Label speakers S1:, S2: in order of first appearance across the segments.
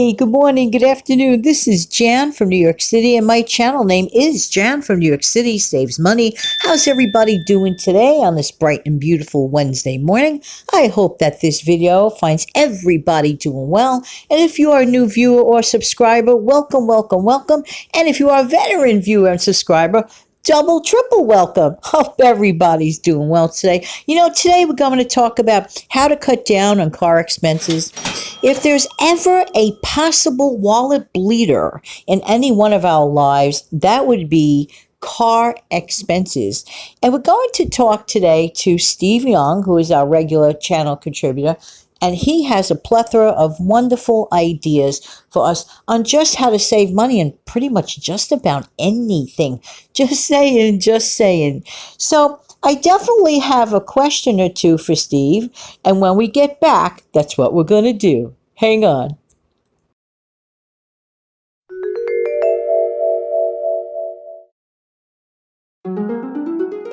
S1: Hey, good morning, good afternoon. This is Jan from New York City, and my channel name is Jan from New York City Saves Money. How's everybody doing today on this bright and beautiful Wednesday morning? I hope that this video finds everybody doing well. And if you are a new viewer or subscriber, welcome, welcome, welcome. And if you are a veteran viewer and subscriber, double, triple welcome. Hope everybody's doing well today. Today we're going to talk about how to cut down on car expenses. If there's ever a possible wallet bleeder in any one of our lives, that would be car expenses. And we're going to talk today to Steve Young, who is our regular channel contributor, and he has a plethora of wonderful ideas for us on just how to save money in pretty much just about anything. Just saying, just saying. So I definitely have a question or two for Steve, and when we get back, that's what we're going to do. Hang on.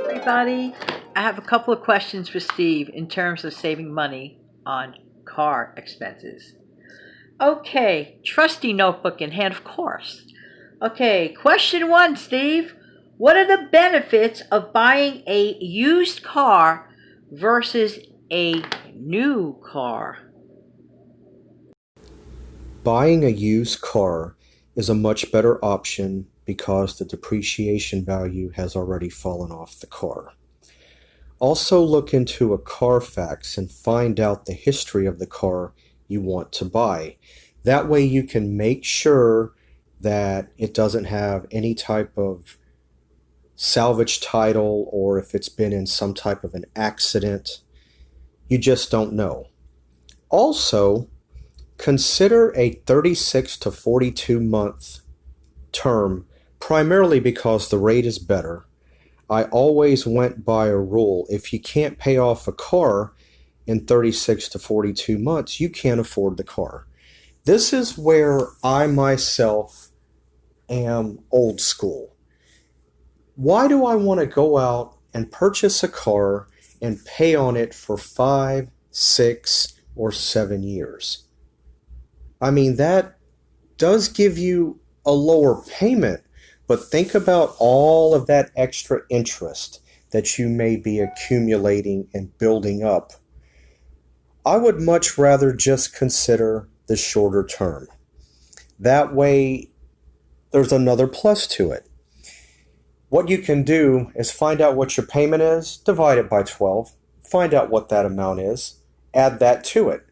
S1: Everybody, I have a couple of questions for Steve in terms of saving money on car expenses. Okay, trusty notebook in hand, of course. Okay, question one, Steve. What are the benefits of buying a used car versus a new car?
S2: Buying a used car is a much better option because the depreciation value has already fallen off the car. Also look into a Carfax and find out the history of the car you want to buy. That way you can make sure that it doesn't have any type of salvage title, or if it's been in some type of an accident. You just don't know. Also, consider a 36 to 42 month term, primarily because the rate is better. I always went by a rule: if you can't pay off a car in 36 to 42 months, you can't afford the car. This is where I myself am old school. Why do I want to go out and purchase a car and pay on it for 5, 6, or 7 years? I mean, that does give you a lower payment, but think about all of that extra interest that you may be accumulating and building up. I would much rather just consider the shorter term. That way, there's another plus to it. What you can do is find out what your payment is, divide it by 12, find out what that amount is, add that to it.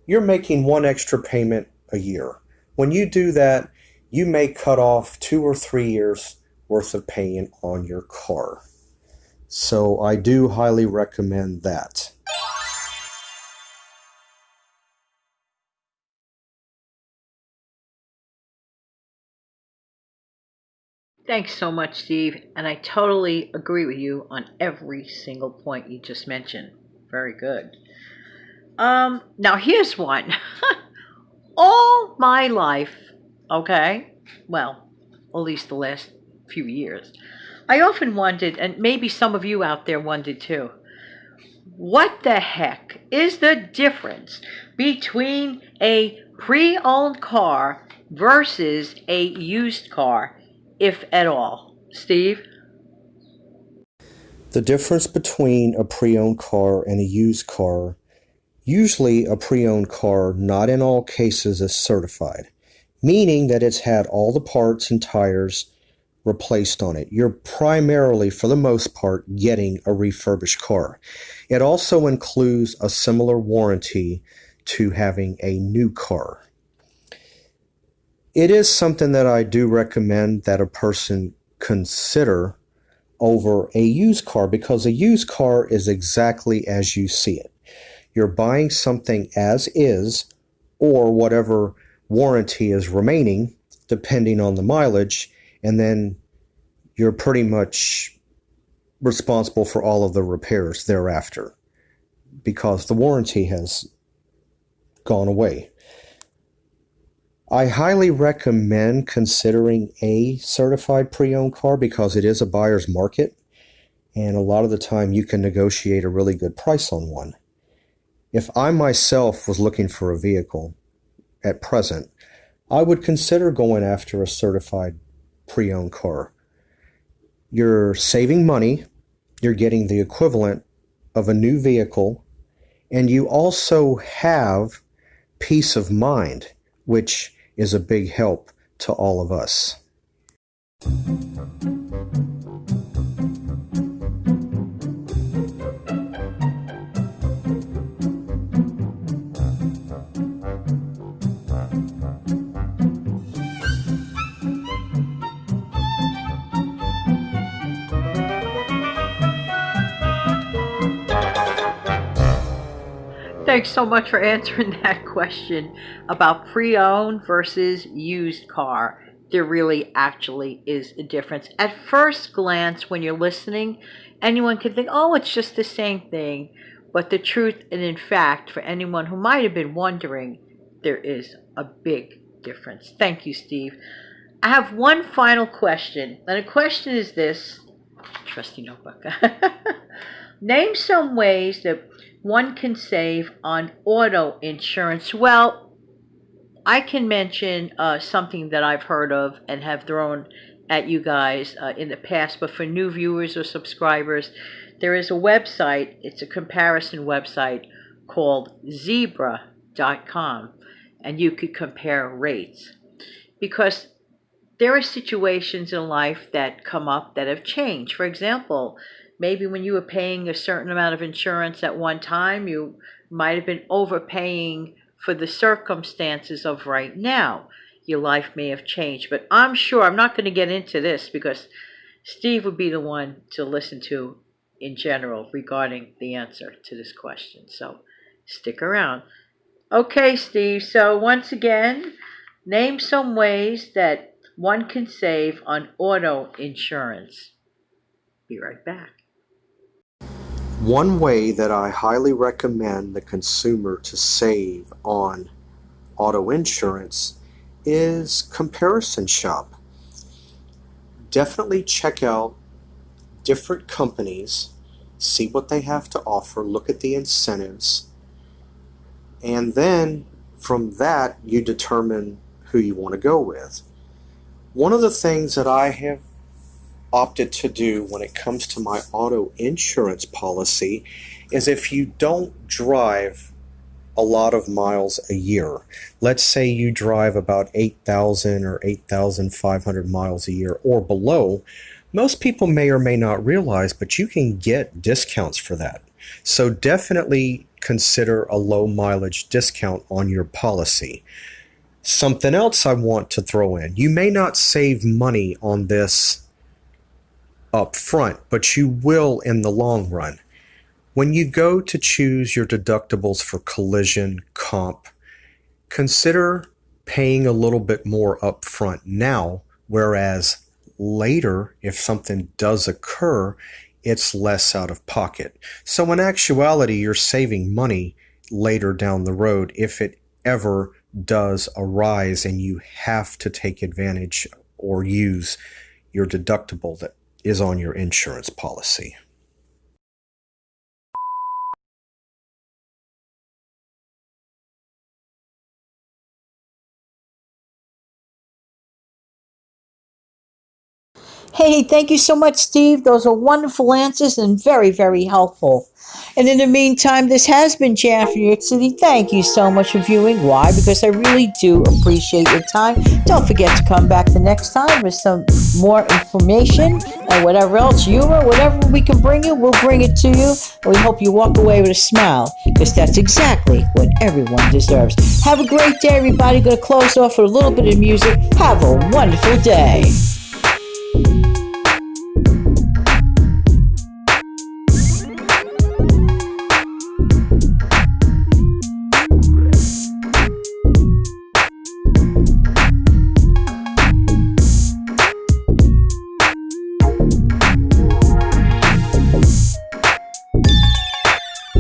S2: You're making one extra payment a year. When you do that, you may cut off 2 or 3 years worth of paying on your car. So I do highly recommend that.
S1: Thanks so much, Steve, and I totally agree with you on every single point you just mentioned. Very good. Now here's one. All my life, okay, well, at least the last few years, I often wondered, and maybe some of you out there wondered too, what the heck is the difference between a pre-owned car versus a used car, if at all? Steve?
S2: The difference between a pre-owned car and a used car: usually a pre-owned car, not in all cases, is certified, meaning that it's had all the parts and tires replaced on it. You're primarily, for the most part, getting a refurbished car. It also includes a similar warranty to having a new car. It is something that I do recommend that a person consider over a used car, because a used car is exactly as you see it. You're buying something as is, or whatever warranty is remaining, depending on the mileage, and then you're pretty much responsible for all of the repairs thereafter, because the warranty has gone away. I highly recommend considering a certified pre-owned car because it is a buyer's market, and a lot of the time you can negotiate a really good price on one. If I myself was looking for a vehicle at present, I would consider going after a certified pre-owned car. You're saving money, you're getting the equivalent of a new vehicle, and you also have peace of mind, which is a big help to all of us.
S1: Thanks so much for answering that question about pre-owned versus used car. There really actually is a difference. At first glance, when you're listening, anyone could think, oh, it's just the same thing. But the truth, and in fact, for anyone who might have been wondering, there is a big difference. Thank you, Steve. I have one final question. And the question is this, trusty notebook. Name some ways that one can save on auto insurance. Well, I can mention something that I've heard of and have thrown at you guys in the past, but for new viewers or subscribers, there is a website, it's a comparison website called zebra.com, and you could compare rates. Because there are situations in life that come up that have changed. For example, maybe when you were paying a certain amount of insurance at one time, you might have been overpaying for the circumstances of right now. Your life may have changed. But I'm sure, I'm not going to get into this because Steve would be the one to listen to in general regarding the answer to this question. So stick around. Okay, Steve. So once again, name some ways that one can save on auto insurance. Be right back.
S2: One way that I highly recommend the consumer to save on auto insurance is comparison shop. Definitely check out different companies, see what they have to offer, look at the incentives, and then from that you determine who you want to go with. One of the things that I have opted to do when it comes to my auto insurance policy is if you don't drive a lot of miles a year, let's say you drive about 8,000 or 8,500 miles a year or below, most people may or may not realize, but you can get discounts for that. So definitely consider a low mileage discount on your policy. Something else I want to throw in, you may not save money on this up front, but you will in the long run. When you go to choose your deductibles for collision, comp, consider paying a little bit more up front now, whereas later, if something does occur, it's less out of pocket. So in actuality, you're saving money later down the road if it ever does arise and you have to take advantage or use your deductible that is on your insurance policy.
S1: Hey, thank you so much, Steve. Those are wonderful answers and very, very helpful. And in the meantime, this has been Jan from New York City. Thank you so much for viewing. Why? Because I really do appreciate your time. Don't forget to come back the next time with some more information and whatever else, humor, whatever we can bring you, we'll bring it to you. And we hope you walk away with a smile because that's exactly what everyone deserves. Have a great day, everybody. Going to close off with a little bit of music. Have a wonderful day.